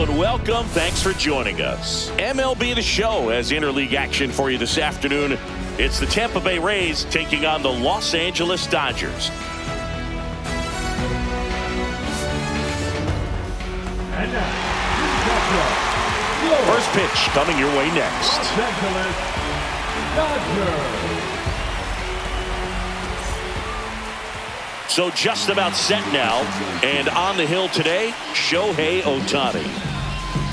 and welcome. Thanks for joining us. MLB The Show has interleague action for you this afternoon. It's the Tampa Bay Rays taking on the Los Angeles Dodgers. And now, first pitch coming your way next. Los Angeles Dodgers. So just about set now, and on the hill today, Shohei Ohtani.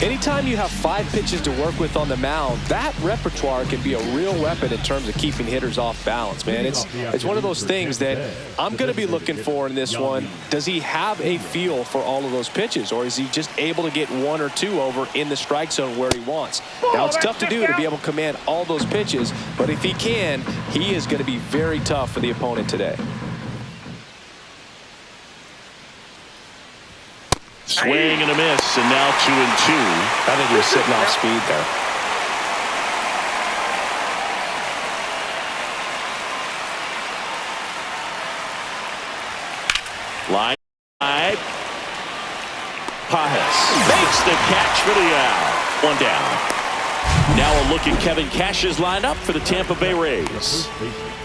Anytime you have 5 pitches to work with on the mound, that repertoire can be a real weapon in terms of keeping hitters off balance, man. It's one of those things that I'm going to be looking for in this one. Does he have a feel for all of those pitches, or is he just able to get 1 or 2 over in the strike zone where he wants? Now, it's tough to do to be able to command all those pitches, but if he can, he is going to be very tough for the opponent today. Swing and a miss, and now 2-2. I think he was sitting off speed there. Line drive. Pajes makes the catch for the out. 1 down. Now a look at Kevin Cash's lineup for the Tampa Bay Rays.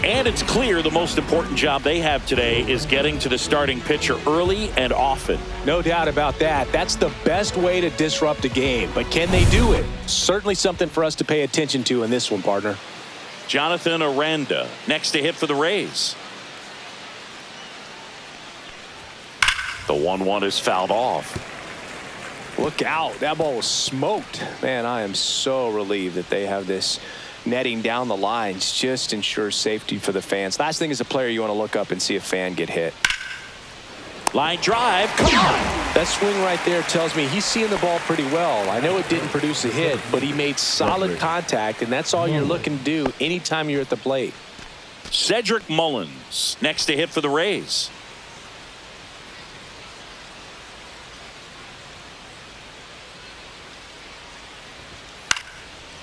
And it's clear the most important job they have today is getting to the starting pitcher early and often. No doubt about that. That's the best way to disrupt a game. But can they do it? Certainly something for us to pay attention to in this one, partner. Jonathan Aranda next to hit for the Rays. The 1-1 is fouled off. Look out. That ball was smoked. Man, I am so relieved that they have this netting down the lines. Just ensures safety for the fans. Last thing as a player, you want to look up and see a fan get hit. Line drive. Come on. That swing right there tells me he's seeing the ball pretty well. I know it didn't produce a hit, but he made solid contact, and that's all you're looking to do anytime you're at the plate. Cedric Mullins next to hit for the Rays.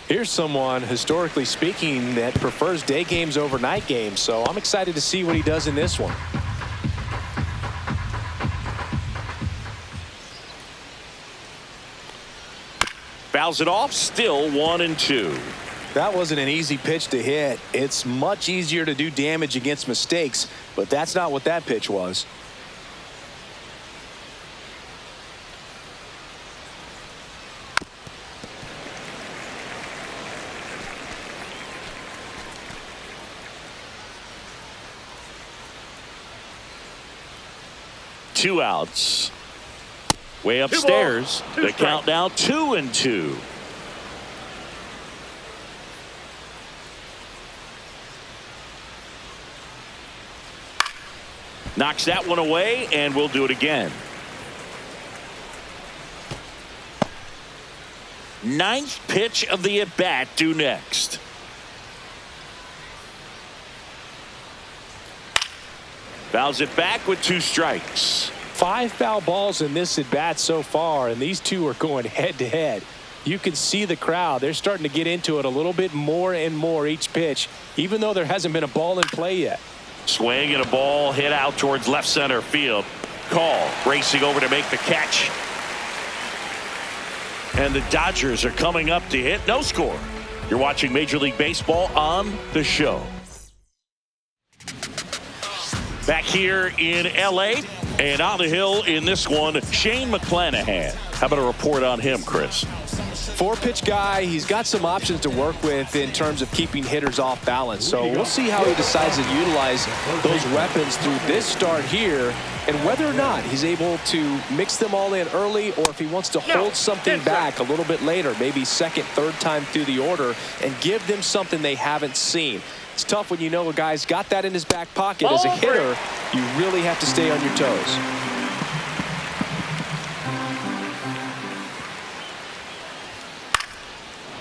Here's someone, historically speaking, that prefers day games over night games, so I'm excited to see what he does in this one. Fouls it off, still 1-2. That wasn't an easy pitch to hit. It's much easier to do damage against mistakes, but that's not what that pitch was. Two outs. Way upstairs. The count now 2-2. Knocks that one away, and we'll do it again. 9th pitch of the at-bat due next. Fouls it back with 2 strikes. 5 foul balls in this at bat so far, and these two are going head to head. You can see the crowd. They're starting to get into it a little bit more and more each pitch, even though there hasn't been a ball in play yet. Swing and a ball hit out towards left center field. Call racing over to make the catch. And the Dodgers are coming up to hit. No score. You're watching Major League Baseball on The Show. Back here in L.A. and on the hill in this one, Shane McClanahan. How about a report on him, Chris? 4-pitch guy. He's got some options to work with in terms of keeping hitters off balance. So we'll see how he decides to utilize those weapons through this start here, and whether or not he's able to mix them all in early, or if he wants to hold something back a little bit later, maybe second, third time through the order, and give them something they haven't seen. It's tough when you know a guy's got that in his back pocket. As a hitter, you really have to stay on your toes.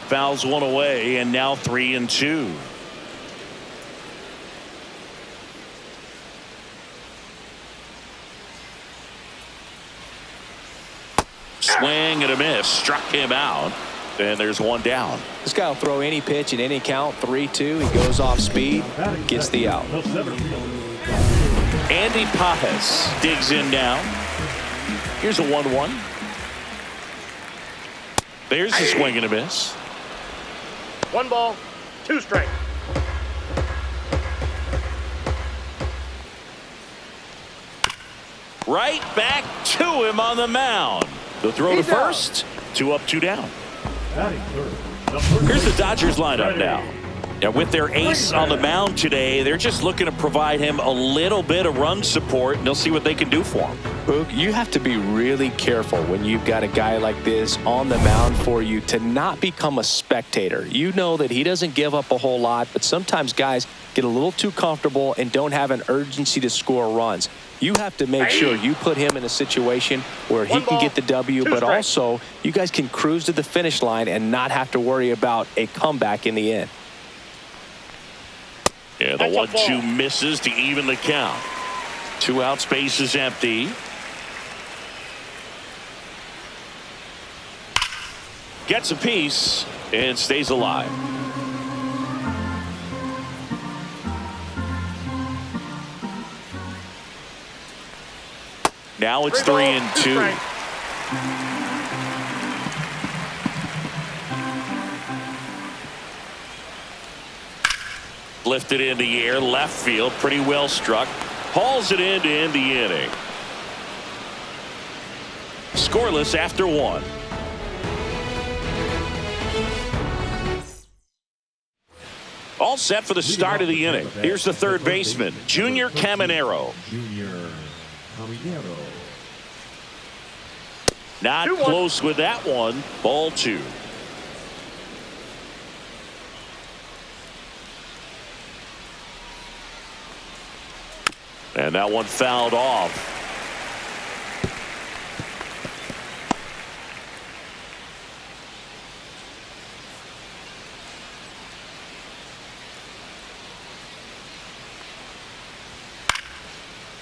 Fouls one away, and now 3-2. Swing and a miss. Struck him out. And there's 1 down. This guy will throw any pitch in any count. 3-2. He goes off speed. Gets the out. Andy Pajes digs in now. Here's a 1-1. There's a swing and a miss. 1 ball, 2 strikes. Right back to him on the mound. The throw to first. 2 up, 2 down. Batting third. Here's the Dodgers lineup now. And with their ace on the mound today, they're just looking to provide him a little bit of run support, and they'll see what they can do for him. Boog, you have to be really careful when you've got a guy like this on the mound for you to not become a spectator. You know that he doesn't give up a whole lot, but sometimes guys get a little too comfortable and don't have an urgency to score runs. You have to make sure you put him in a situation where he can get the W, but also you guys can cruise to the finish line and not have to worry about a comeback in the end. Yeah, the 1-2 misses to even the count. 2 outs, base is empty. Gets a piece and stays alive. Now it's 3-2. Lifted in the air, left field, pretty well struck. Hauls it in to end the inning. Scoreless after 1. All set for the start of the inning. Here's the third baseman, Junior Caminero. Not close with that one. Ball 2. And that one fouled off.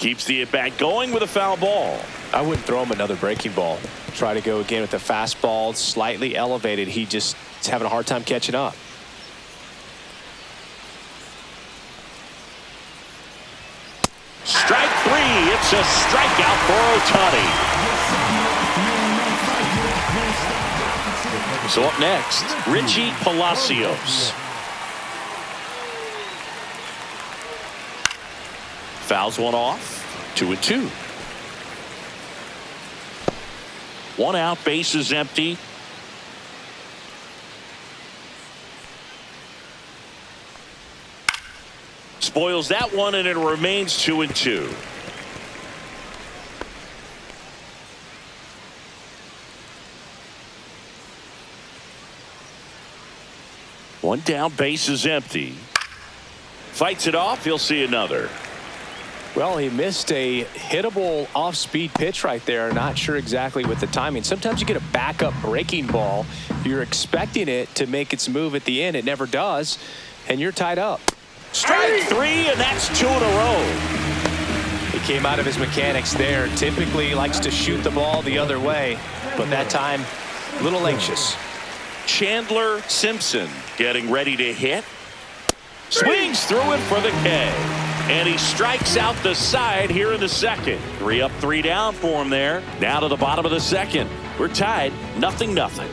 Keeps the at-bat going with a foul ball. I wouldn't throw him another breaking ball. Try to go again with the fastball, slightly elevated. He just is having a hard time catching up. Strike 3. It's a strikeout for Ohtani. So up next, Richie Palacios. Fouls one off. 2-2. 1 out, base is empty. Spoils that one, and it remains 2-2. One down, base is empty. Fights it off. He'll see another. Well, he missed a hittable off-speed pitch right there. Not sure exactly with the timing. Sometimes you get a backup breaking ball. You're expecting it to make its move at the end. It never does, and you're tied up. Strike 3, and that's 2 in a row. He came out of his mechanics there. Typically likes to shoot the ball the other way, but that time, a little anxious. Chandler Simpson getting ready to hit. Swings through it for the K. And he strikes out the side here in the second. 3 up, 3 down for him there. Now to the bottom of the second. We're tied, 0-0.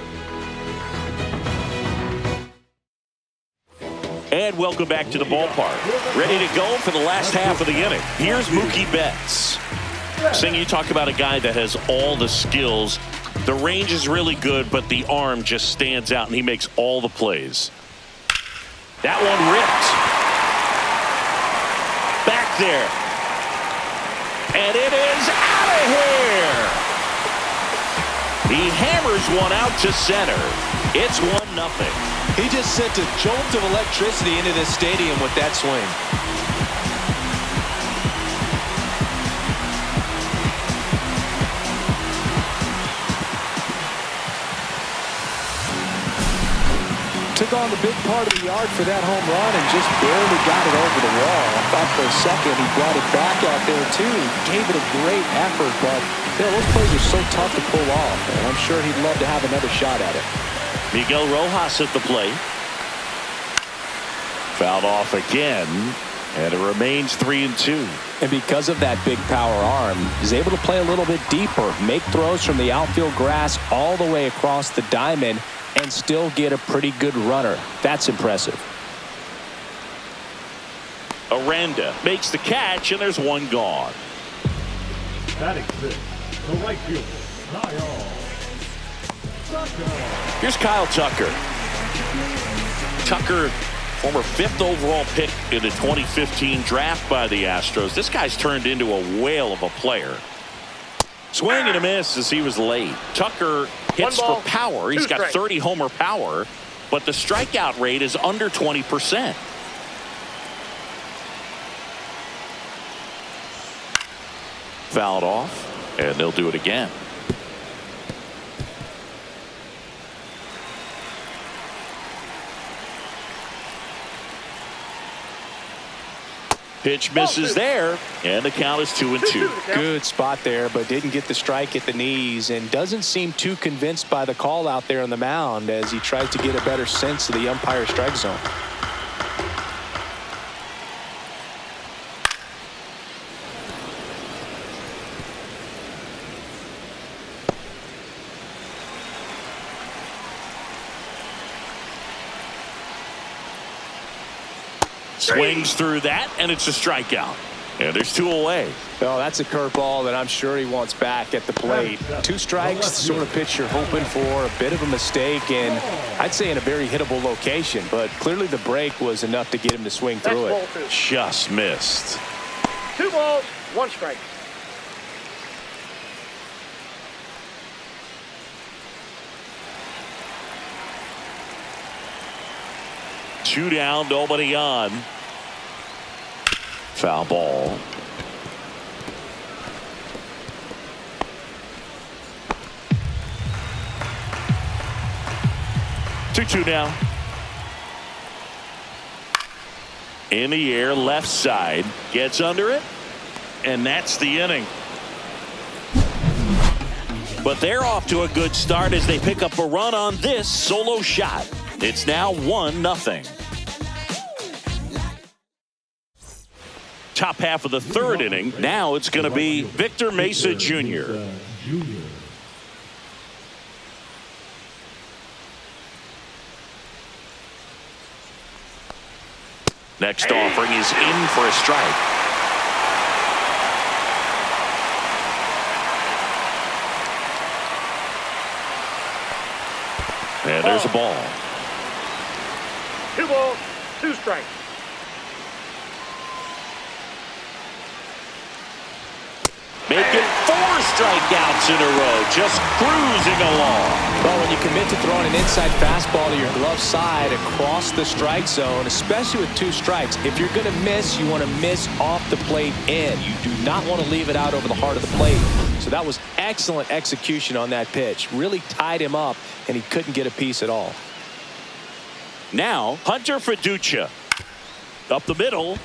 And welcome back to the ballpark. Ready to go for the last half of the inning. Here's Mookie Betts. Sing, you talk about a guy that has all the skills. The range is really good, but the arm just stands out, and he makes all the plays. That one ripped. Back there. And it is out of here. He hammers one out to center. It's 1-0. He just sent a jolt of electricity into this stadium with that swing. Took on the big part of the yard for that home run and just barely got it over the wall. I thought for a second he brought it back out there too. He gave it a great effort, but those plays are so tough to pull off, and I'm sure he'd love to have another shot at it. Miguel Rojas at the plate. Fouled off again, And it remains 3-2. And because of that big power arm, he's able to play a little bit deeper, make throws from the outfield grass all the way across the diamond, and still get a pretty good runner. That's impressive. Aranda makes the catch, and there's one gone. Batting six, the right fielder, Kyle Tucker. Here's Kyle Tucker. Tucker, former 5th overall pick in the 2015 draft by the Astros. This guy's turned into a whale of a player. Swing and a miss as he was late. Tucker hits for power. He's got 30 homer power, but the strikeout rate is under 20%. Fouled off, and they'll do it again. Pitch misses there, and the count is 2-2. Good spot there, but didn't get the strike at the knees, and doesn't seem too convinced by the call out there on the mound as he tries to get a better sense of the umpire's strike zone. Swings through that, and it's a strikeout. And there's 2 away. Oh, that's a curveball that I'm sure he wants back at the plate. 2 strikes, the sort of pitch you're hoping for. A bit of a mistake, and I'd say in a very hittable location. But clearly the break was enough to get him to swing through it. Just missed. 2 balls, 1 strike. Two down, nobody on. Foul ball. Two now. In the air, left side, gets under it, and that's the inning. But they're off to a good start as they pick up a run on this solo shot. It's now 1-0. Top half of the 3rd inning. Now it's going to be Victor Mesa Jr. Next offering is in for a strike. And there's a ball. 2 balls, 2 strikes. Making 4 strikeouts in a row, just cruising along. Well, when you commit to throwing an inside fastball to your glove side across the strike zone, especially with 2 strikes, if you're going to miss, you want to miss off the plate in. You do not want to leave it out over the heart of the plate. So that was excellent execution on that pitch. Really tied him up, and he couldn't get a piece at all. Now, Hunter Fiducia. Up the middle.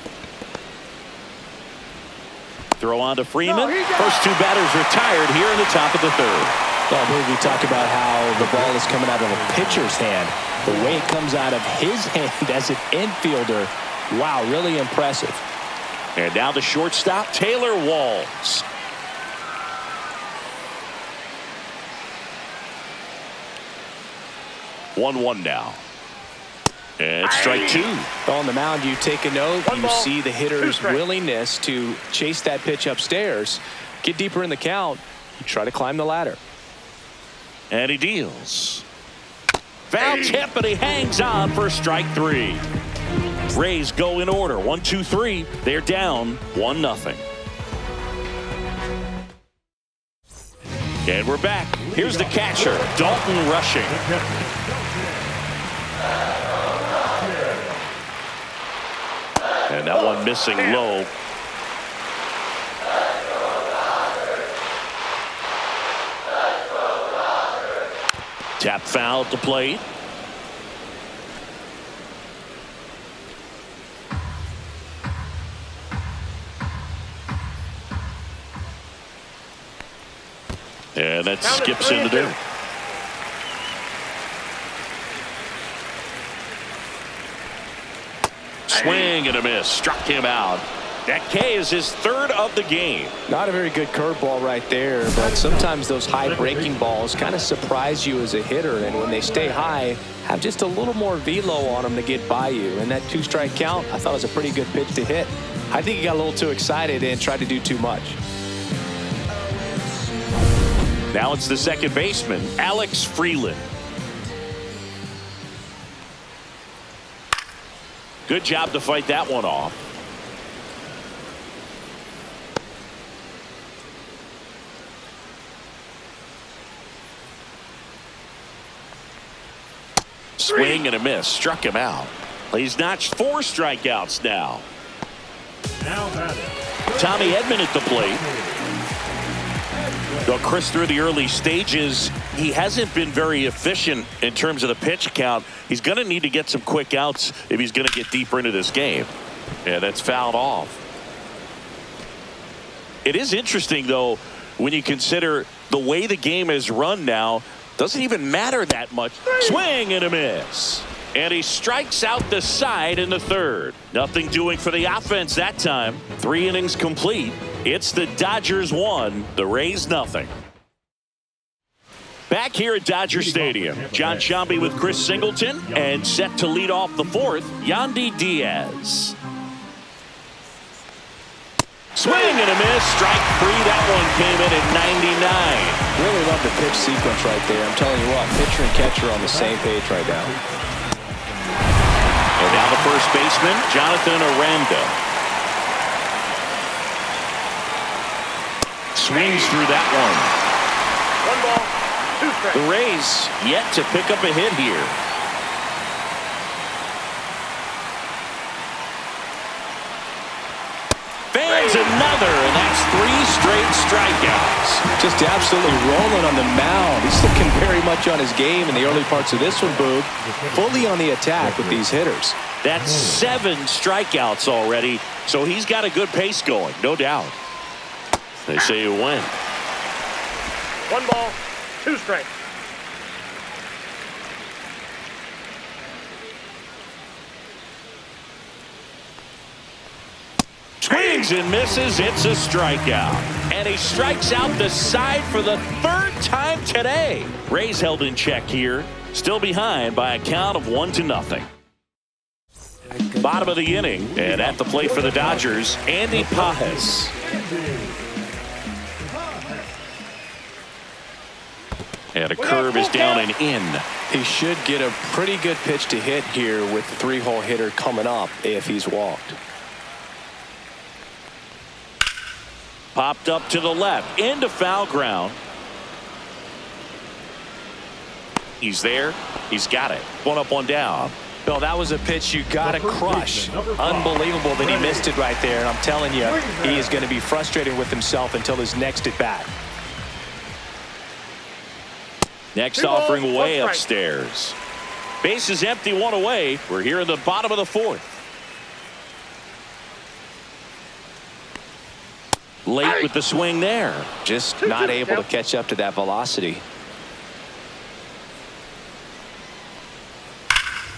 Throw on to Freeman. First 2 batters retired here in the top of the 3rd. Well, maybe we talk about how the ball is coming out of a pitcher's hand. The way it comes out of his hand as an infielder. Wow, really impressive. And now the shortstop, Taylor Walls. One now. And strike 2. On the mound, you take a note. You see the hitter's willingness to chase that pitch upstairs, get deeper in the count, you try to climb the ladder. And he deals. Foul tip, and he hangs on for strike 3. Rays go in order. 1, 2, 3. They're down 1-0. And we're back. Here's the catcher, Dalton Rushing. And that one missing low. Tap foul at the plate. And that skips in the dirt. Swing and a miss. Struck him out. That K is his third of the game. Not a very good curveball right there, but sometimes those high breaking balls kind of surprise you as a hitter, and when they stay high, have just a little more velo on them to get by you. And that 2-strike count, I thought was a pretty good pitch to hit. I think he got a little too excited and tried to do too much. Now it's the second baseman, Alex Freeland. Good job to fight that one off. Swing and a miss. Struck him out. He's notched 4 strikeouts now. Now batting. Tommy Edman at the plate. Though Chris, through the early stages, he hasn't been very efficient in terms of the pitch count. He's going to need to get some quick outs if he's going to get deeper into this game. Yeah, that's fouled off. It is interesting, though, when you consider the way the game is run now. Doesn't even matter that much. Swing and a miss. And he strikes out the side in the third. Nothing doing for the offense that time. 3 innings complete. It's the Dodgers 1, the Rays nothing. Back here at Dodger Stadium, John Sciambi with Chris Singleton, and set to lead off the 4th, Yandy Diaz. Swing and a miss. Strike 3. That one came in at 99. Really love the pitch sequence right there. I'm telling you what, pitcher and catcher on the same page right now. And now the first baseman, Jonathan Aranda. Swings through that one. 1 ball, 2 strikes. The Rays yet to pick up a hit here. Fans another, and that's 3 straight strikeouts. Just absolutely rolling on the mound. He's looking very much on his game in the early parts of this one, Boog. Fully on the attack with these hitters. That's 7 strikeouts already, so he's got a good pace going, no doubt. They say you win. 1 ball, 2 strikes. Swings and misses. It's a strikeout. And he strikes out the side for the 3rd time today. Rays held in check here. Still behind by a count of 1-0. Bottom of the inning. And at the plate for the Dodgers, Andy Pajes. And a curve is down and in. He should get a pretty good pitch to hit here with the 3-hole hitter coming up if he's walked. Popped up to the left, into foul ground. He's there. He's got it. 1 up, 1 down. Bill, that was a pitch you got to crush. Unbelievable that he missed it right there. And I'm telling you, he is going to be frustrated with himself until his next at bat. Next offering way upstairs. Base is empty, 1 away. We're here in the bottom of the 4th. Late with the swing there. Just not able to catch up to that velocity.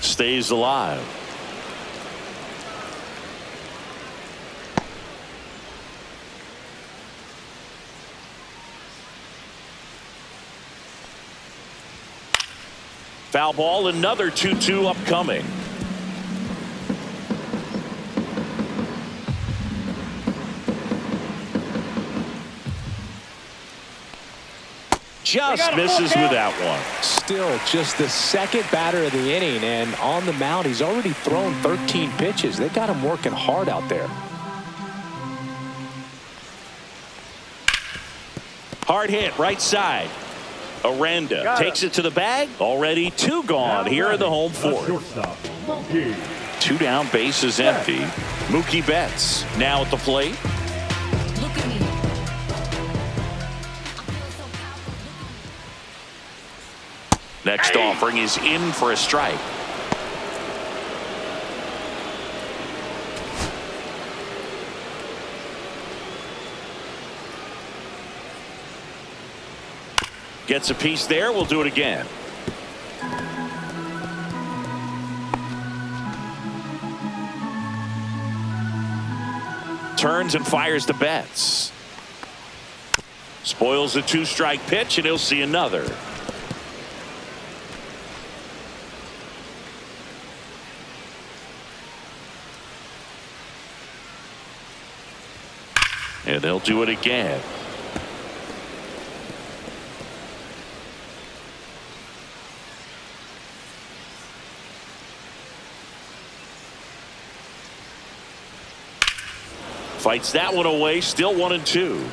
Stays alive. Foul ball, another 2-2 upcoming. Just misses with that one. Still just the 2nd batter of the inning, and on the mound he's already thrown 13 pitches. They got him working hard out there. Hard hit, right side. Aranda takes it to the bag. Already 2 gone here in the home 4th. 2 down, base is empty. Mookie Betts now at the plate. Next offering is in for a strike. Gets a piece there. We'll do it again. turns and fires the bats. Spoils the 2-strike pitch, and he'll see another. And they'll do it again. Fights that one away, still 1-2.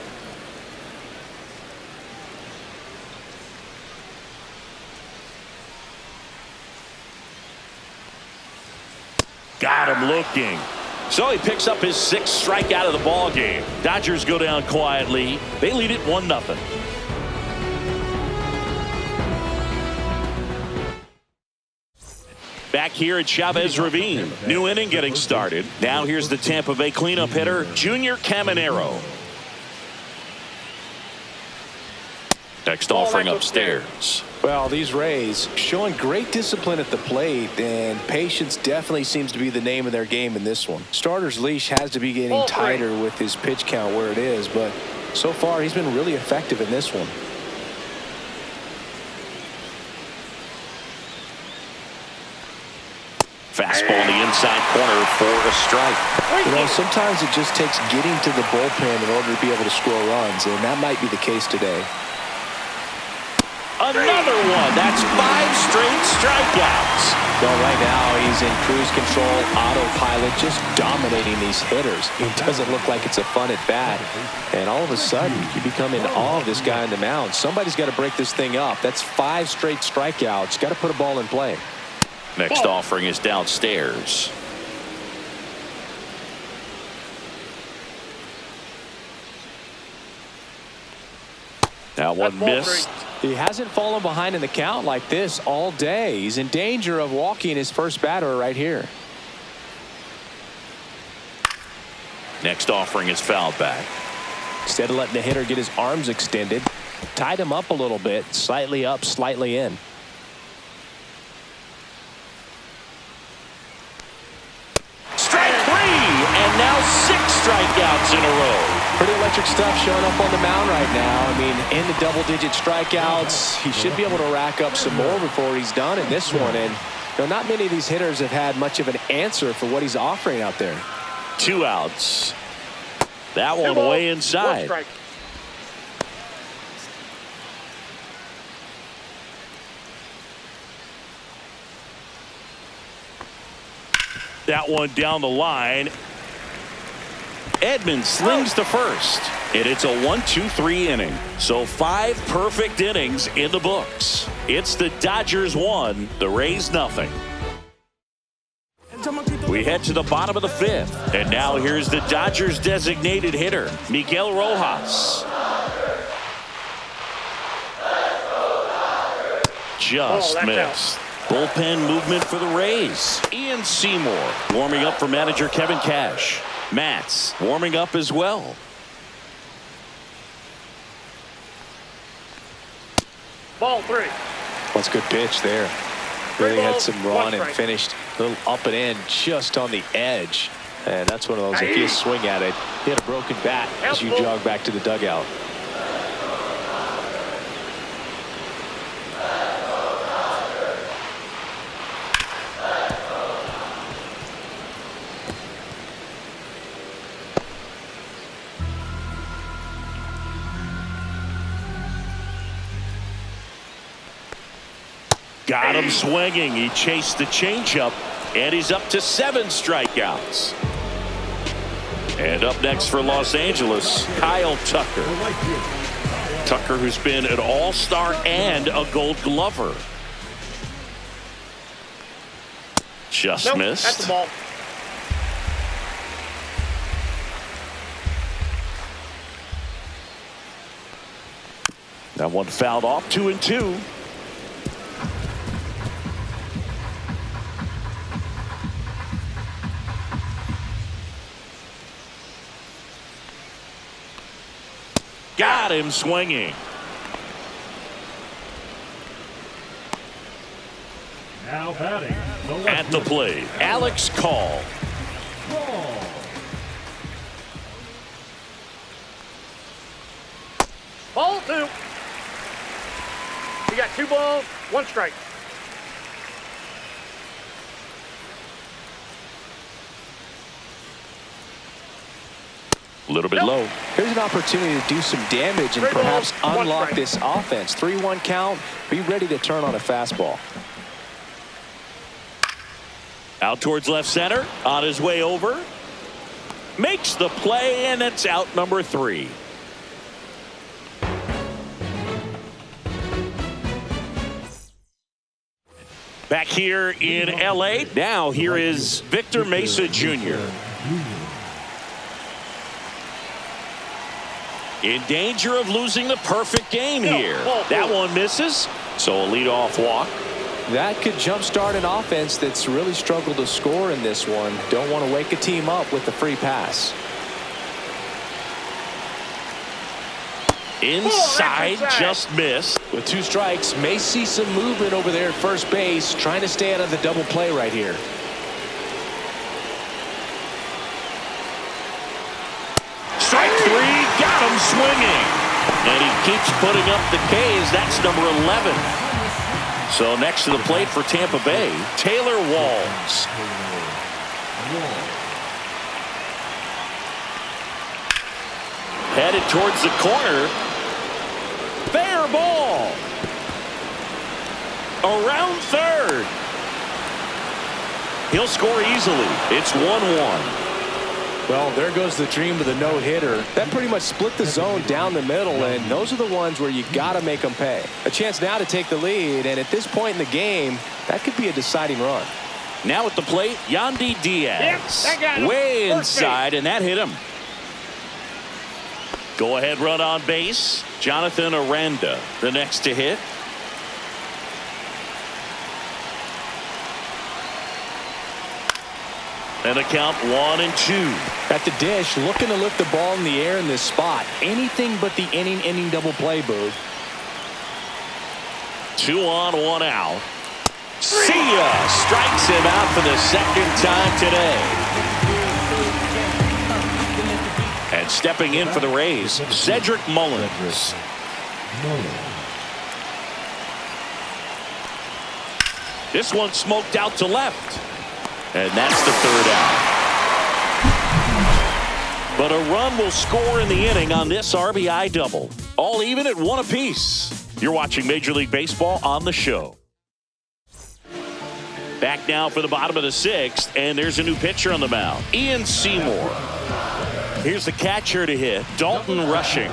Got him looking. So he picks up his 6th strikeout of the ball game. Dodgers go down quietly. They lead it 1-0. Back here at Chavez Ravine. New inning getting started. Now here's the Tampa Bay cleanup hitter, Junior Caminero. Next offering upstairs. Well, these Rays showing great discipline at the plate, and patience definitely seems to be the name of their game in this one. Starter's leash has to be getting tighter with his pitch count where it is, but so far he's been really effective in this one. Fastball in the inside corner for a strike. You know, sometimes it just takes getting to the bullpen in order to be able to score runs, and that might be the case today. Another one. That's 5 straight strikeouts. Well, right now he's in cruise control, autopilot, just dominating these hitters. It doesn't look like it's a fun at bat. And all of a sudden, you become in awe of this guy on the mound. Somebody's got to break this thing up. That's 5 straight strikeouts. Got to put a ball in play. Next offering is downstairs. That one missed. He hasn't fallen behind in the count like this all day. He's in danger of walking his first batter right here. Next offering is fouled back. Instead of letting the hitter get his arms extended, tied him up a little bit, slightly up, slightly in. Strike 3, and now 6 strikeouts in a row. Pretty electric stuff showing up on the mound right now. I mean, in the double-digit strikeouts, he should be able to rack up some more before he's done in this one. And you know, not many of these hitters have had much of an answer for what he's offering out there. 2 outs. That one way inside. That one down the line. Edman slings to first, and it's a 1-2-3 inning. So 5 perfect innings in the books. It's the Dodgers 1, the Rays nothing. We head to the bottom of the 5th, and now here's the Dodgers designated hitter, Miguel Rojas. Just missed. Bullpen movement for the Rays. Ian Seymour warming up for manager Kevin Cash. Matz warming up as well. Ball 3. That's a good pitch there. Really had some run and finished a little up and in just on the edge. And that's one of those, if you swing at it, he had a broken bat as you jog back to the dugout. Got him swinging. He chased the changeup, and he's up to 7 strikeouts. And up next for Los Angeles, Kyle Tucker. Tucker, who's been an all-star and a Gold Glover. Just missed. That's the ball. That one fouled off. 2-2. Got him swinging. Now batting. At the plate, Alex Call. Ball 2. You got 2 balls, 1 strike. A little bit low. Here's an opportunity to do some damage and 3 perhaps balls, 1 unlock strike. this offense. 3-1 count. Be ready to turn on a fastball. Out towards left center. On his way over. Makes the play, and it's out number 3. Back here in L.A. Now here is Victor Mesa Jr. In danger of losing the perfect game here. That one misses. So a leadoff walk. That could jumpstart an offense that's really struggled to score in this one. Don't want to wake a team up with the free pass. Inside, just missed. With 2 strikes, may see some movement over there at first base, trying to stay out of the double play right here. Strike 3, got him swinging. And he keeps putting up the K's. That's number 11. So next to the plate for Tampa Bay, Taylor Walls. Headed towards the corner. Fair ball. Around third. He'll score easily. It's 1-1. Well, there goes the dream of the no-hitter. That pretty much split the zone down the middle, and those are the ones where you got to make them pay. A chance now to take the lead, and at this point in the game, that could be a deciding run. Now at the plate, Yandy Diaz. Yep, that got him. Way First inside, and that hit him. Go ahead run on base. Jonathan Aranda, the next to hit. And a count 1-2. At the dish, looking to lift the ball in the air in this spot. Anything but the inning double play, Booth. 2 on, 1 out. See ya! Strikes him out for the second time today. And stepping in for the Rays, Cedric Mullins. This one smoked out to left. And that's the 3rd out. But a run will score in the inning on this RBI double. All even at 1 apiece. You're watching Major League Baseball on the show. Back now for the bottom of the 6th, and there's a new pitcher on the mound, Ian Seymour. Here's the catcher to hit, Dalton Rushing.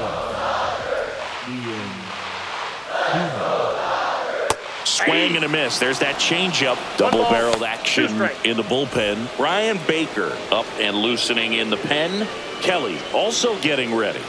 Swing and a miss. There's that changeup. Double-barreled action in the bullpen. Ryan Baker up and loosening in the pen. Kelly also getting ready.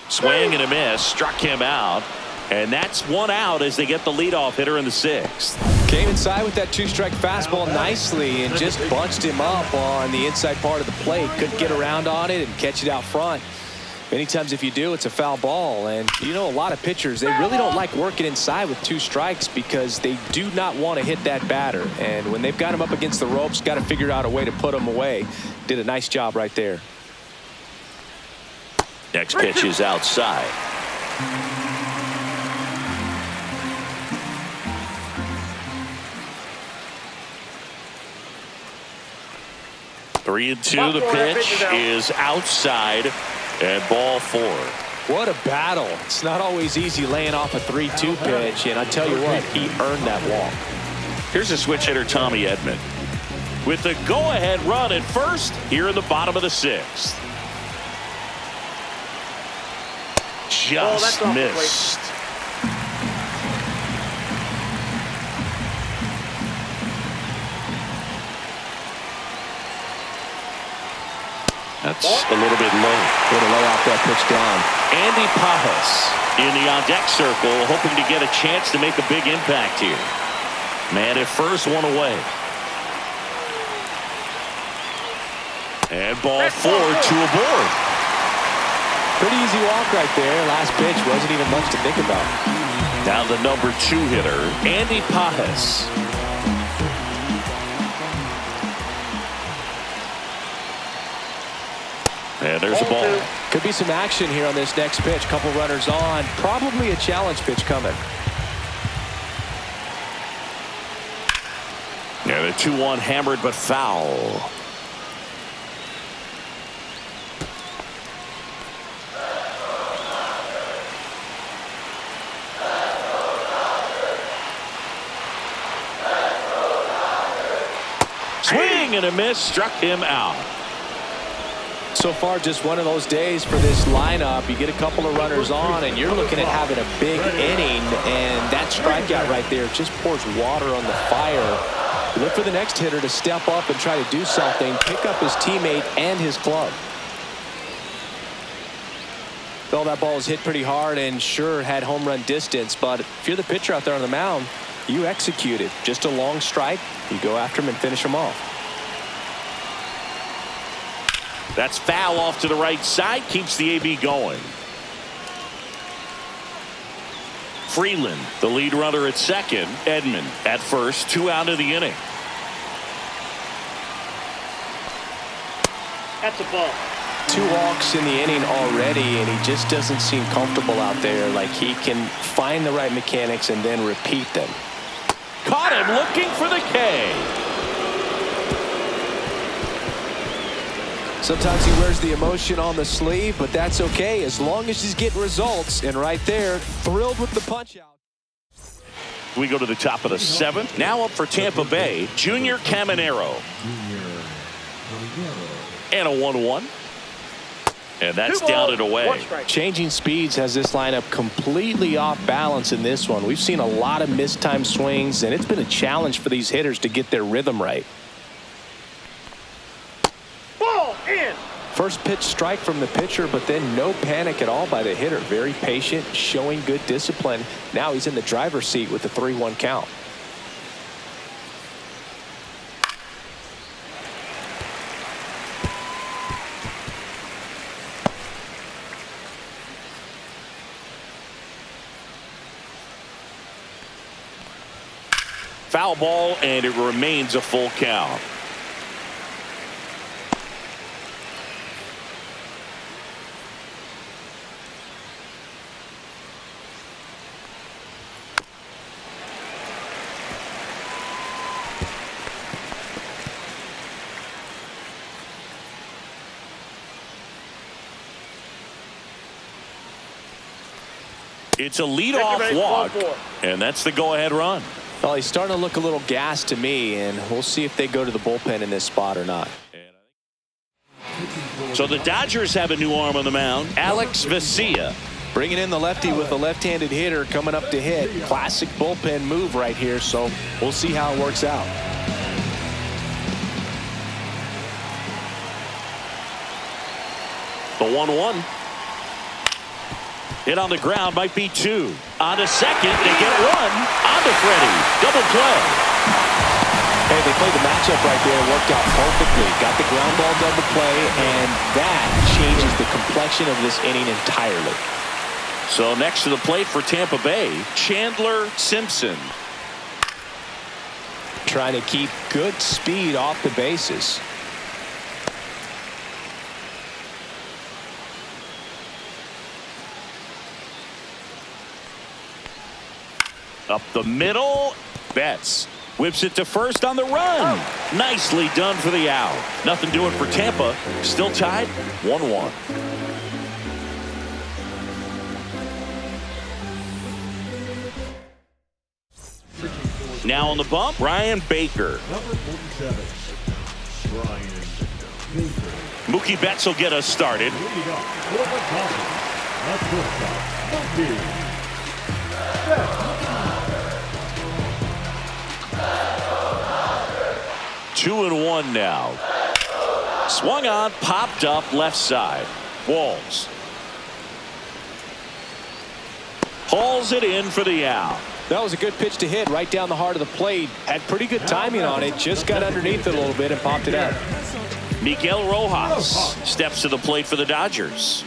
Swing and a miss, struck him out, and that's 1 out as they get the leadoff hitter in the 6th. Came inside with that 2-strike fastball nicely and just bunched him up on the inside part of the plate. Couldn't get around on it and catch it out front. Many times if you do, it's a foul ball. And you know, a lot of pitchers, they really don't like working inside with 2 strikes because they do not want to hit that batter. And when they've got him up against the ropes, got to figure out a way to put him away. Did a nice job right there. Next pitch is outside. Three and 2. The pitch is outside and ball 4. What a battle. It's not always easy laying off a 3-2 pitch, and I tell you what, he earned that walk. Here's a switch hitter, Tommy Edman, with the go-ahead run at first here in the bottom of the 6th. Just missed. That's a little bit low. Way to lay out that pitch down. Andy Pajas in the on-deck circle, hoping to get a chance to make a big impact here. Man at first, 1 away. And ball 4, 2 aboard. Pretty easy walk right there. Last pitch wasn't even much to think about. Now the number 2 hitter, Andy Pajes. And there's a ball. Could be some action here on this next pitch. Couple runners on. Probably a challenge pitch coming. Yeah, the 2-1 hammered but foul. Swing and a miss, struck him out. So far, just one of those days for this lineup. You get a couple of runners on, and you're looking at having a big inning, and that strikeout right there just pours water on the fire. You look for the next hitter to step up and try to do something, pick up his teammate and his glove. Well, that ball was hit pretty hard and sure had home run distance, but if you're the pitcher out there on the mound, you execute it. Just a long strike, you go after him and finish him off. That's foul off to the right side, keeps the AB going. Freeland, the lead runner at second. Edman at first, 2 out of the inning. That's a ball. 2 walks in the inning already, and he just doesn't seem comfortable out there. Like he can find the right mechanics and then repeat them. Caught him looking for the K. Sometimes he wears the emotion on the sleeve, but that's okay as long as he's getting results. And right there, thrilled with the punch out. We go to the top of the 7th. Now up for Tampa Bay, Junior Caminero. And a 1-1. And that's down and away. Changing speeds has this lineup completely off balance in this one. We've seen a lot of mistimed swings, and it's been a challenge for these hitters to get their rhythm right. Ball in. First pitch strike from the pitcher, but then no panic at all by the hitter. Very patient, showing good discipline. Now he's in the driver's seat with the 3-1 count. Foul ball, and it remains a full count. It's a leadoff walk, and that's the go-ahead run. Well, he's starting to look a little gassed to me, and we'll see if they go to the bullpen in this spot or not. So the Dodgers have a new arm on the mound, Alex Vesia. Bringing in the lefty with a left-handed hitter coming up to hit. Classic bullpen move right here, so we'll see how it works out. The 1-1. Hit on the ground, might be 2. On to second, they get a run. On to Freddie. Double play. Hey, they played the matchup right there. Worked out perfectly. Got the ground ball double play, and that changes the complexion of this inning entirely. So next to the plate for Tampa Bay, Chandler Simpson. Trying to keep good speed off the bases. Up the middle, Betts whips it to first on the run. Nicely done for the out. Nothing doing for Tampa. Still tied 1-1. Now on the bump, Ryan Baker. Number 47, Ryan Baker. Mookie Betts will get us started. Leading up for the Dodgers, at shortstop, Mookie Betts. 2-1 now. Swung on, popped up left side. Walls. Hauls it in for the out. That was a good pitch to hit right down the heart of the plate. Had pretty good timing on it. Just got underneath it a little bit and popped it out. Miguel Rojas steps to the plate for the Dodgers.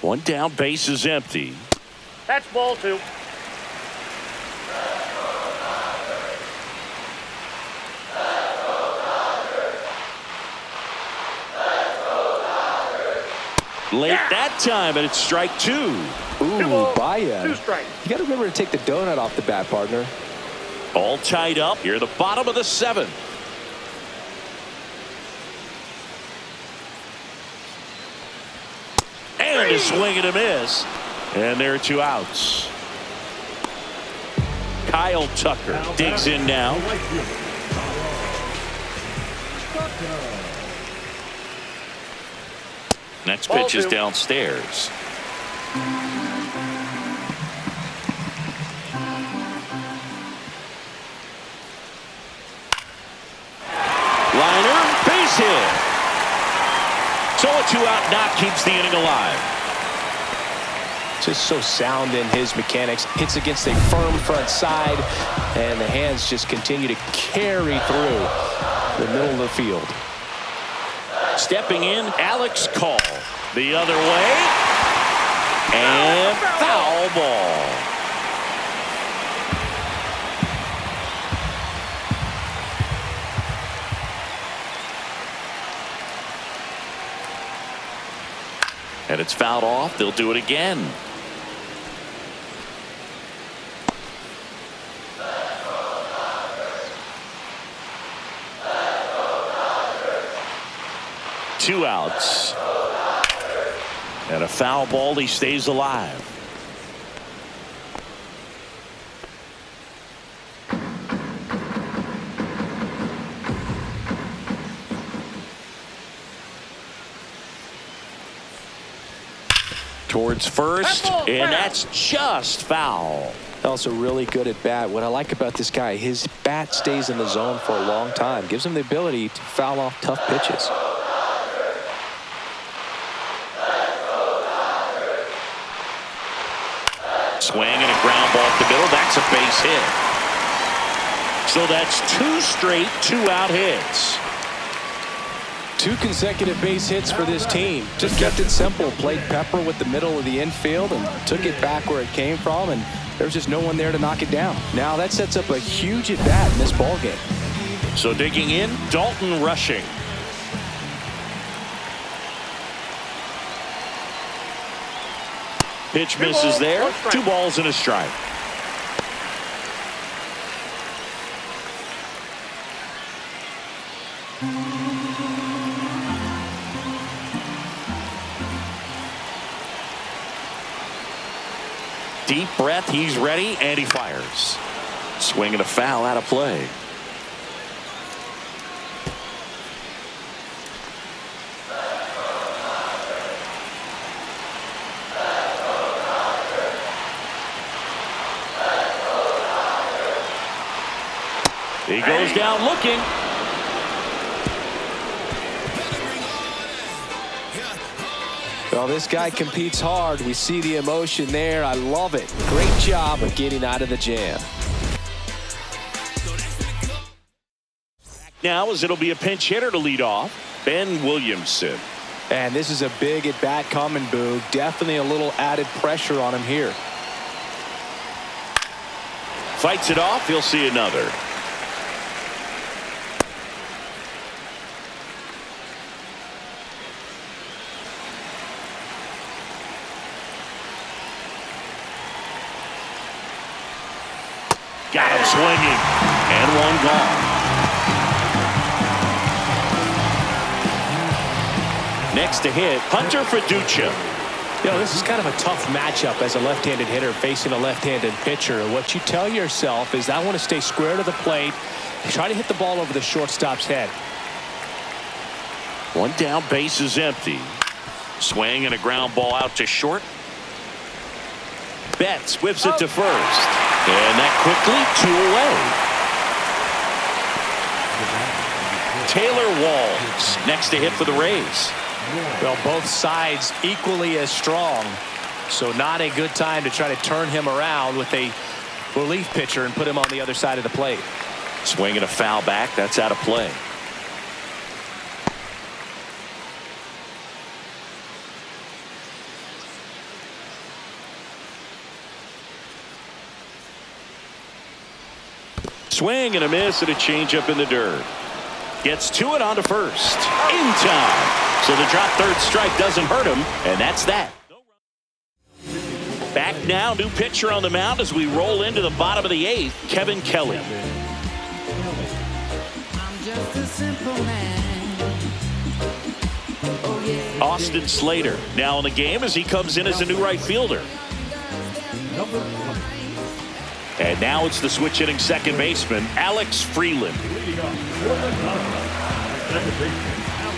One down, base is empty. That's ball 2. Late that time, and it's strike 2. Ooh, Baya. 2 strikes. You got to remember to take the donut off the bat, partner. All tied up here, the bottom of the 7th. And a swing and a miss. And there are 2 outs. Kyle Tucker digs in now. Next pitch is downstairs. Liner, base hit. So a 2-out knock keeps the inning alive. Just so sound in his mechanics. Hits against a firm front side, and the hands just continue to carry through the middle of the field. Stepping in, Alex Call. The other way. And foul ball. And it's fouled off. They'll do it again. Two outs. And a foul ball. He stays alive. Towards first, and that's just foul. Also really good at bat. What I like about this guy, his bat stays in the zone for a long time. Gives him the ability to foul off tough pitches. Swing and a ground ball up the middle. That's a base hit. So that's 2 straight 2-out hits. 2 consecutive base hits for this team. Just kept it simple. Played pepper with the middle of the infield and took it back where it came from, and there's just no one there to knock it down. Now that sets up a huge at bat in this ball game. So digging in, Dalton Rushing. Pitch misses there. 2 balls and a strike. Deep breath, he's ready, and he fires. Swing and a foul out of play. He goes down looking. Well, this guy competes hard. We see the emotion there. I love it. Great job of getting out of the jam. Now, as it'll be a pinch hitter to lead off, Ben Williamson. And this is a big at bat coming, Boog. Definitely a little added pressure on him here. Fights it off. He'll see another. Got him swinging, and one gone. Next to hit, Hunter Fiducia. You know, this is kind of a tough matchup as a left-handed hitter facing a left-handed pitcher. What you tell yourself is, I want to stay square to the plate, try to hit the ball over the shortstop's head. One down, base is empty. Swing and a ground ball out to short. Betts whips it to first. And that quickly 2 away. Taylor Walls next to hit for the Rays. Well, both sides equally as strong. So not a good time to try to turn him around with a relief pitcher and put him on the other side of the plate. Swinging a foul back. That's out of play. Swing and a miss and a changeup in the dirt. Gets to it onto first. In time. So the drop third strike doesn't hurt him, and that's that. Back now, new pitcher on the mound as we roll into the bottom of the eighth, Kevin Kelly. I'm just a simple man. Oh, yeah. Austin Slater now in the game as he comes in as a new right fielder. And now it's the switch hitting second baseman, Alex Freeland. Leading off for the Dodgers, second baseman, Alex.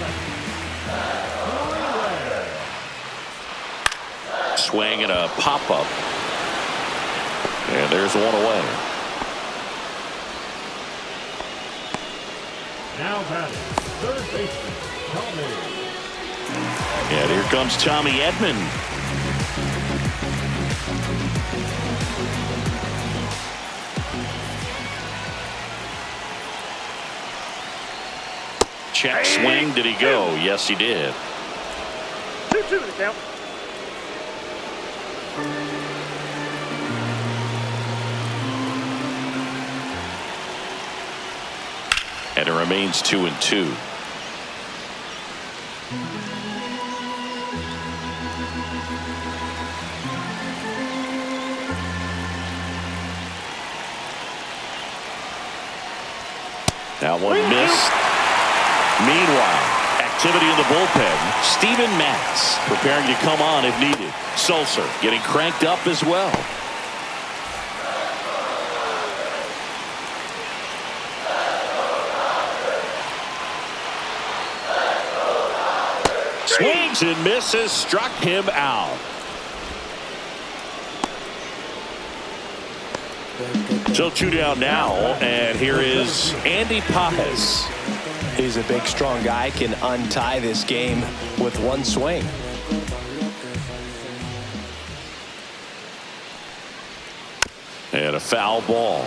Swing and a pop-up. And there's one away. Now batting, third baseman, Tommy. And here comes Tommy Edman. Check swing. Did he go? Yes, he did. 2-2 the count. And it remains 2-2. That one missed. Meanwhile, activity in the bullpen. Steven Matz preparing to come on if needed. Sulser getting cranked up as well. Swings and misses, struck him out. So 2 down now, and here is Andy Pajes. He's a big, strong guy, can untie this game with one swing. And a foul ball.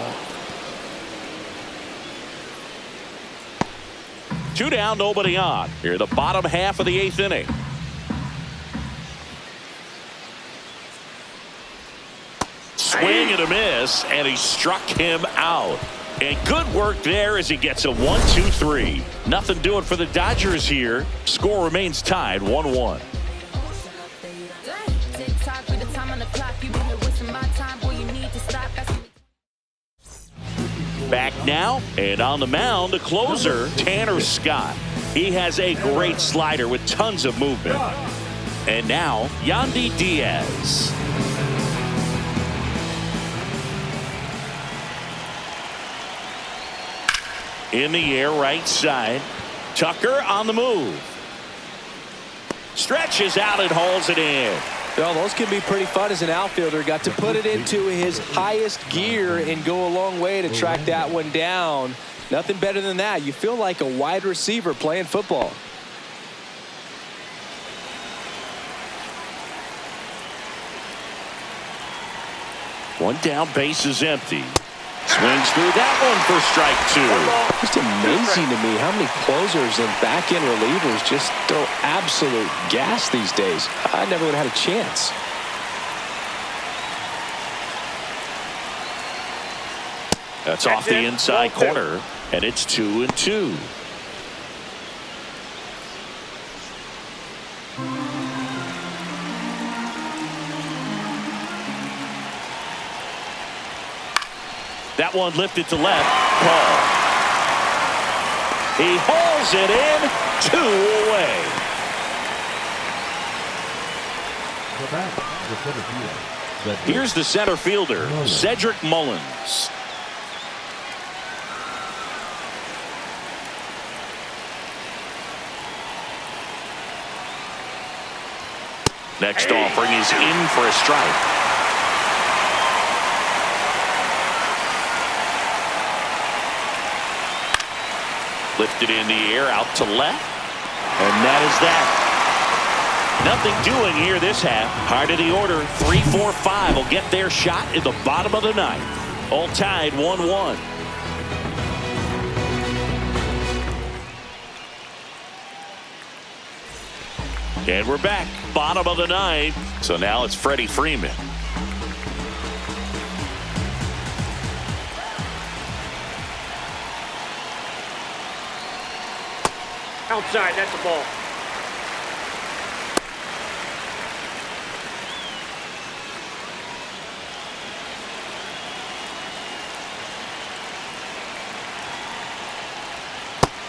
2 down, nobody on. Here, the bottom half of the 8th inning. Swing and a miss, and he struck him out. And good work there as he gets a 1-2-3. Nothing doing for the Dodgers here. Score remains tied 1-1. Back now, and on the mound, the closer, Tanner Scott. He has a great slider with tons of movement. And now, Yandy Diaz. In the air, right side. Tucker on the move. Stretches out and hauls it in. Well, those can be pretty fun as an outfielder. Got to put it into his highest gear and go a long way to track that one down. Nothing better than that. You feel like a wide receiver playing football. One down, base is empty. Swings through that one for strike 2. Just amazing to me how many closers and back-end relievers just throw absolute gas these days. I never would have had a chance. That's off the inside corner, and it's 2-2. That one lifted to left. Paul. He hauls it in. 2 away. Here's the center fielder, Cedric Mullins. Next offering is in for a strike. Lifted in the air out to left. And that is that. Nothing doing here this half. Hard of the order. 3, 4, 5 will get their shot in the bottom of the ninth. All tied 1-1. And we're back. Bottom of the ninth. So now it's Freddie Freeman. Outside, that's the ball.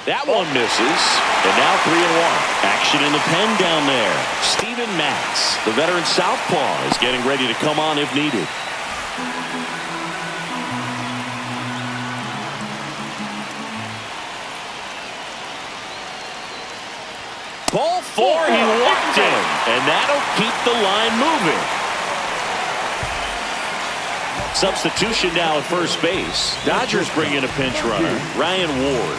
That one misses. And now 3-1. Action in the pen down there. Steven Matz, the veteran southpaw, is getting ready to come on if needed. Ball 4, he walked in, and that'll keep the line moving. Substitution now at first base. Dodgers bring in a pinch runner, Ryan Ward.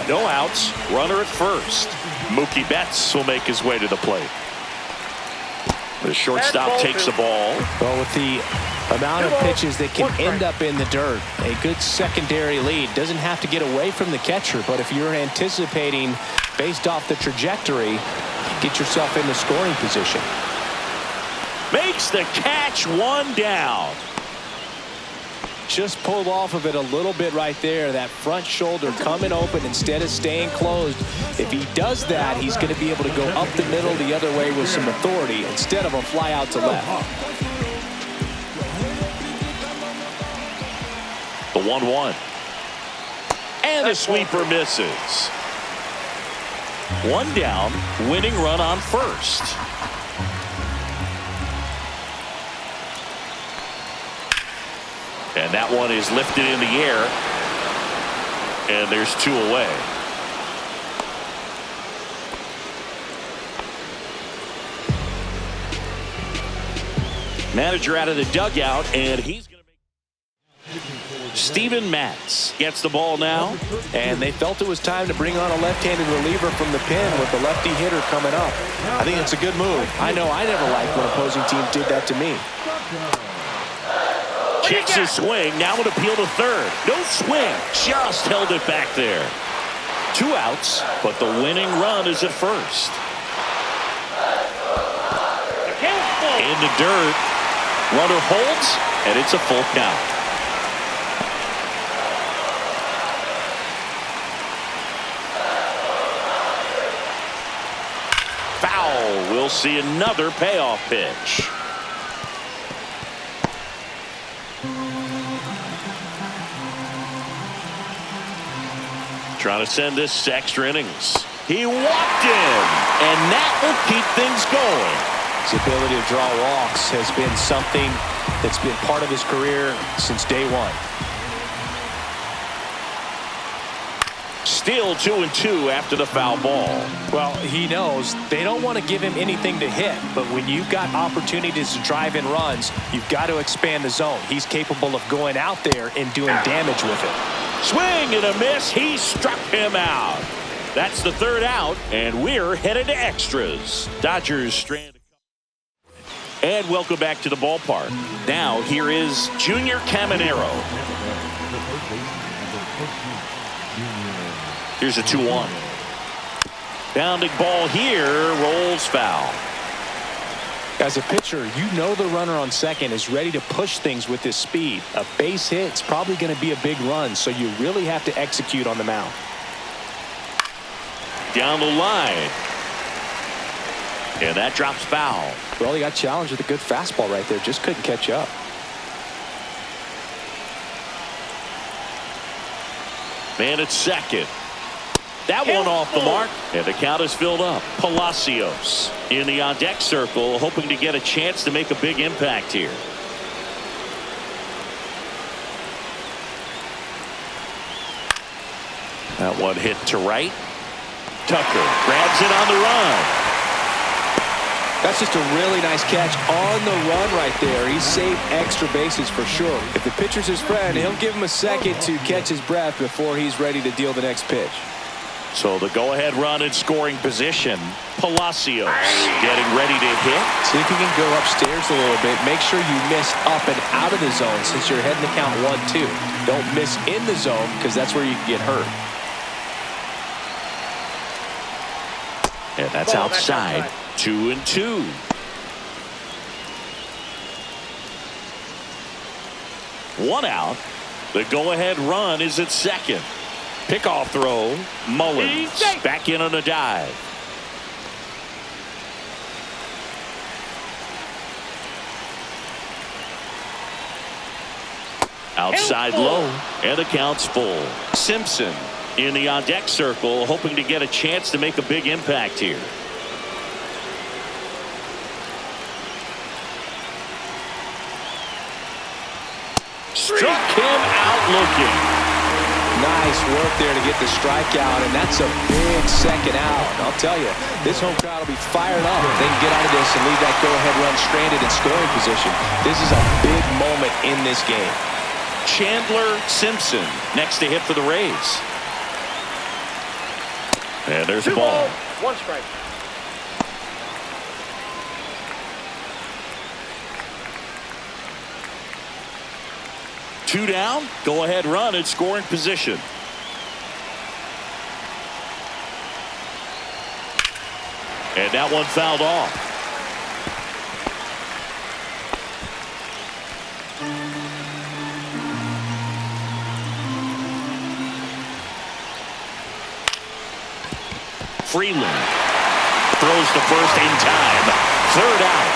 No outs, runner at first. Mookie Betts will make his way to the plate. The shortstop takes the ball. Well, with the amount of pitches that can end up in the dirt, a good secondary lead doesn't have to get away from the catcher, but if you're anticipating based off the trajectory, get yourself in the scoring position. Makes the catch, 1 down. Just pulled off of it a little bit right there. That front shoulder coming open instead of staying closed. If he does that, he's going to be able to go up the middle the other way with some authority instead of a fly out to left. The 1-1. And the sweeper misses. 1 down, winning run on first. And that one is lifted in the air. And there's 2 away. Manager out of the dugout, and he's going to make. Steven Matz gets the ball now. And they felt it was time to bring on a left-handed reliever from the pen with the lefty hitter coming up. I think it's a good move. I know I never liked when opposing teams did that to me. Kicks his swing, now an appeal to third. No swing, just held it back there. 2 outs, but the winning run is at first. In the dirt, runner holds, and it's a full count. Foul, we'll see another payoff pitch. Trying to send this to extra innings. He walked in, and that will keep things going. His ability to draw walks has been something that's been part of his career since day one. Still 2-2 after the foul ball. Well, he knows they don't want to give him anything to hit, but when you've got opportunities to drive in runs, you've got to expand the zone. He's capable of going out there and doing damage with it. Swing and a miss. He struck him out. That's the 3rd out, and we're headed to extras. Dodgers strand. And welcome back to the ballpark. Now here is Junior Caminero. Here's a 2-1. Bounding ball here, rolls foul. As a pitcher, you know the runner on second is ready to push things with his speed. A base hit is probably going to be a big run, so you really have to execute on the mound. Down the line. And that drops foul. Well, he got challenged with a good fastball right there. Just couldn't catch up. Man at second. That one off the mark, and the count is filled up. Palacios in the on-deck circle, hoping to get a chance to make a big impact here. That one hit to right. Tucker grabs it on the run. That's just a really nice catch on the run right there. He saved extra bases for sure. If the pitcher's his friend, he'll give him a second to catch his breath before he's ready to deal the next pitch. So the go-ahead run in scoring position. Palacios getting ready to hit. See if you can go upstairs a little bit. Make sure you miss up and out of the zone since you're heading to count 1-2. Don't miss in the zone because that's where you can get hurt. And that's outside. 2-2. One out. The go-ahead run is at second. Pickoff throw. Mullins back in on a dive. Outside low, and the count's full. Simpson in the on-deck circle, hoping to get a chance to make a big impact here. Struck him out looking. Nice work there to get the strikeout, and that's a big second out. I'll tell you, this home crowd will be fired up if they can get out of this and leave that go-ahead run stranded in scoring position. This is a big moment in this game. Chandler Simpson next to hit for the Rays. And there's a ball. 1 strike. Two down. Go ahead run in scoring position. And that one fouled off. Freeland throws the first in time. Third out.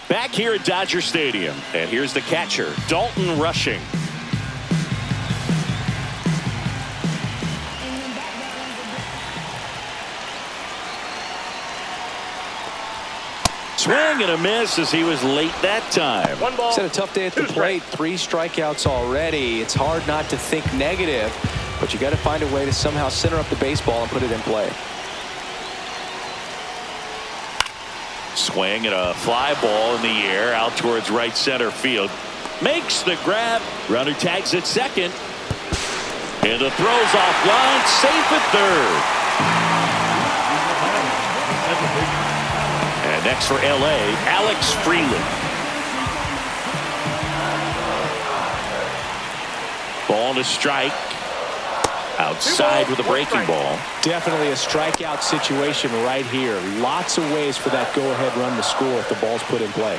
Back here at Dodger Stadium, and here's the catcher, Dalton Rushing. Swing and a miss as he was late that time. 1 ball. He's had a tough day at the plate. 3 strikeouts already. It's hard not to think negative, but you got to find a way to somehow center up the baseball and put it in play. Swing and a fly ball in the air out towards right center field. Makes the grab. Runner tags at second. And the throw's offline. Safe at third. And next for LA, Alex Freeland. Ball to strike. Outside with a breaking ball. Definitely a strikeout situation right here. Lots of ways for that go-ahead run to score if the ball's put in play.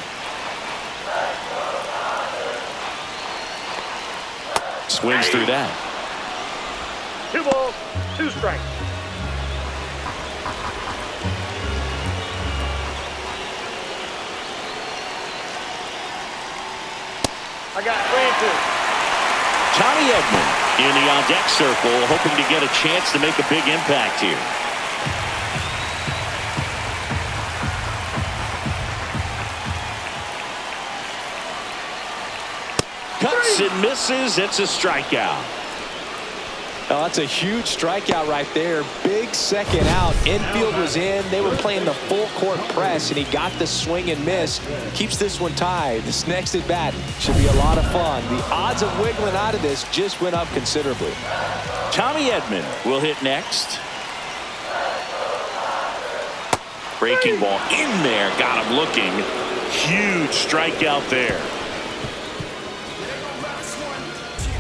Swings through that. 2 balls, 2 strikes. I got 3-2. Tommy Edman in the on-deck circle, hoping to get a chance to make a big impact here. Cuts and misses. It's a strikeout. Oh, that's a huge strikeout right there. Big second out. Infield was in. They were playing the full court press, and he got the swing and miss. Keeps this one tied. This next at bat should be a lot of fun. The odds of wiggling out of this just went up considerably. Tommy Edman will hit next. Breaking ball in there. Got him looking. Huge strikeout there.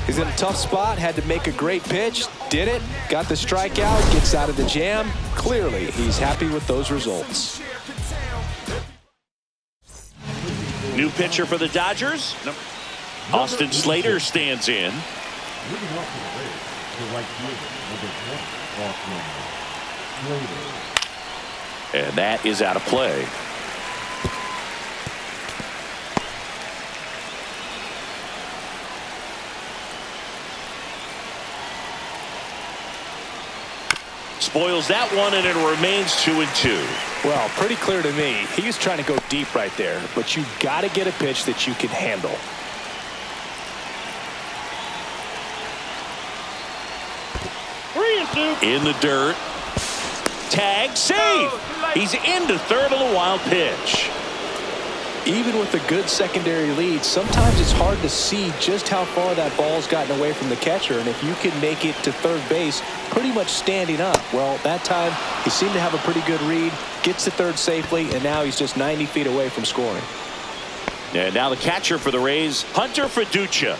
He's in a tough spot, had to make a great pitch, did it, got the strikeout, gets out of the jam. Clearly, he's happy with those results. New pitcher for the Dodgers. Austin Slater stands in. Moving off to the base, the right fielder, number 10, Slater. And that is out of play. Spoils that one, and it remains 2-2. Well, pretty clear to me. He was trying to go deep right there, but you got to get a pitch that you can handle. In the dirt. Tag, safe. He's into third on the wild pitch. Even with a good secondary lead, sometimes it's hard to see just how far that ball's gotten away from the catcher. And if you can make it to third base pretty much standing up, well, that time he seemed to have a pretty good read, gets to third safely, and now he's just 90 feet away from scoring. And now the catcher for the Rays, Hunter Fiducia.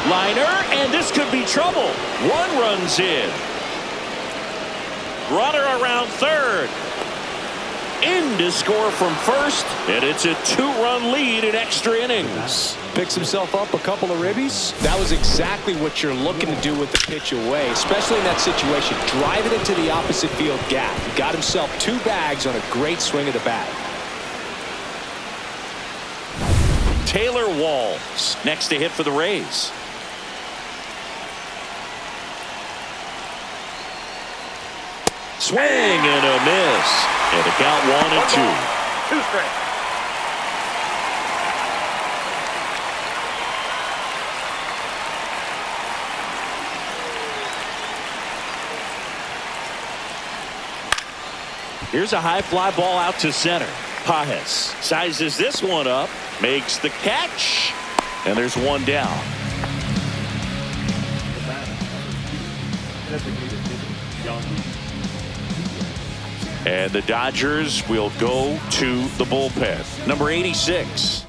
Liner, and this could be trouble. One runs in. Runner around third. In to score from first, and it's a 2-run lead in extra innings. Picks himself up a couple of ribbies. That was exactly what you're looking to do with the pitch away, especially in that situation. Drive it into the opposite field gap. He got himself 2 bags on a great swing of the bat. Taylor Walls next to hit for the Rays. Swing and a miss. And the count 1-2. 2 strikes. Here's a high fly ball out to center. Pajes sizes this one up, makes the catch, and there's one down. And the Dodgers will go to the bullpen. Number 86.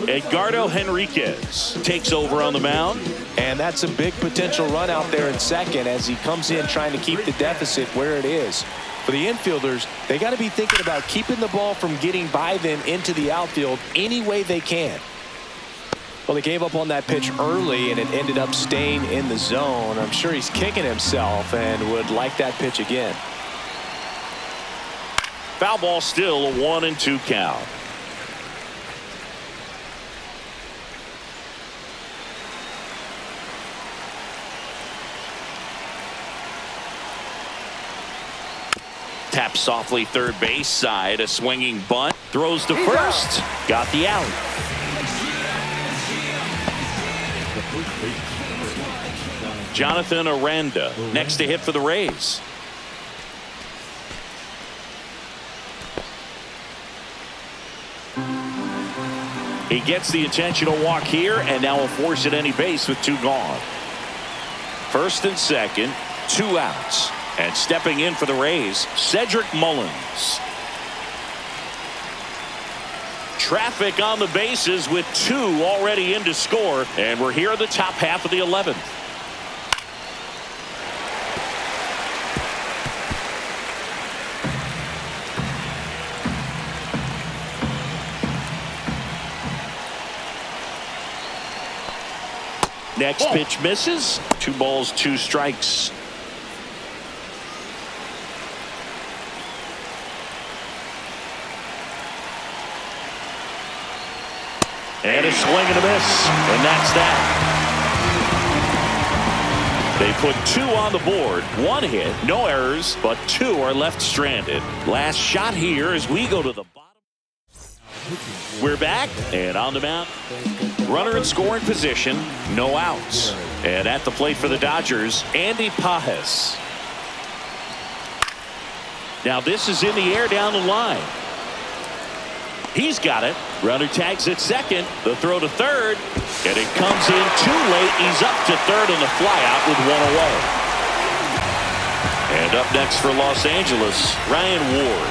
Edgardo Henriquez takes over on the mound. And that's a big potential run out there in second as he comes in trying to keep the deficit where it is. For the infielders, they got to be thinking about keeping the ball from getting by them into the outfield any way they can. Well, they gave up on that pitch early, and it ended up staying in the zone. I'm sure he's kicking himself and would like that pitch again. Foul ball, still a 1-2 count. Taps softly third base side, a swinging bunt, throws to first, got the out. Jonathan Aranda next to hit for the Rays. He gets the intentional walk here, and now will force at any base with 2 gone. First and second, 2 outs. And stepping in for the Rays, Cedric Mullins. Traffic on the bases with 2 already in to score, and we're here in the top half of the 11th. Next pitch misses. 2 balls, 2 strikes. And a swing and a miss. And that's that. They put 2 on the board. 1 hit, no errors, but 2 are left stranded. Last shot here as we go to the bottom. We're back and on the mound. Runner in scoring position, no outs. And at the plate for the Dodgers, Andy Pajes. Now this is in the air down the line. He's got it. Runner tags at second. The throw to third. And it comes in too late. He's up to third on the fly out with 1 away. And up next for Los Angeles, Ryan Ward.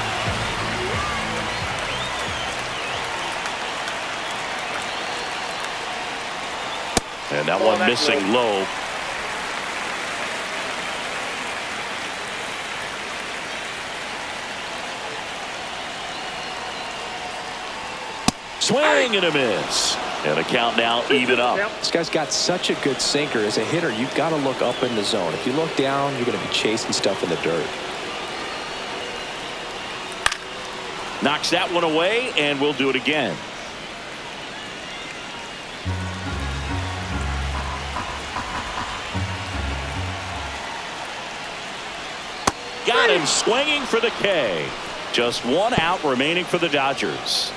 And that one missing low. Swing and a miss. And a count now even up. This guy's got such a good sinker. As a hitter, you've got to look up in the zone. If you look down, you're going to be chasing stuff in the dirt. Knocks that one away, and we'll do it again. Got him swinging for the K. Just 1 out remaining for the Dodgers.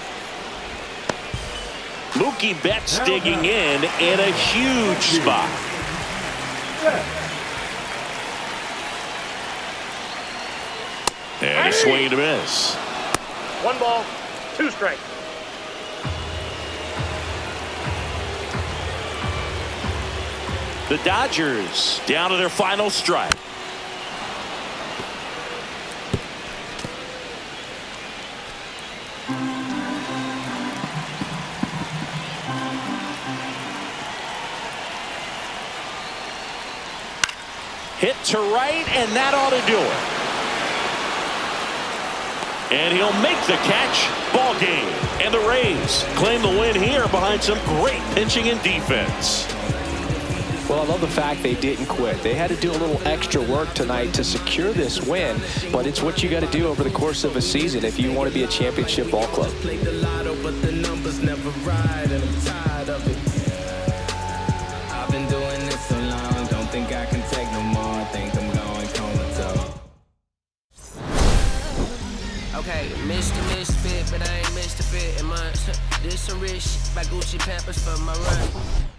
Mookie Betts digging in a huge spot. And a swing and a miss. 1 ball, 2 strikes. The Dodgers down to their final strike. Hit to right, and that ought to do it. And he'll make the catch. Ball game. And the Rays claim the win here behind some great pitching and defense. Well, I love the fact they didn't quit. They had to do a little extra work tonight to secure this win, but it's what you got to do over the course of a season if you want to be a championship ball club. Played the lotto, but the numbers never ride, and I'm tired of it. I've been doing this so long, don't think I can take no more. I think I'm going comatose. Okay, Mr. Misfit, but I ain't Mr. Fit in my this some rich shit by Gucci Pampers for my run.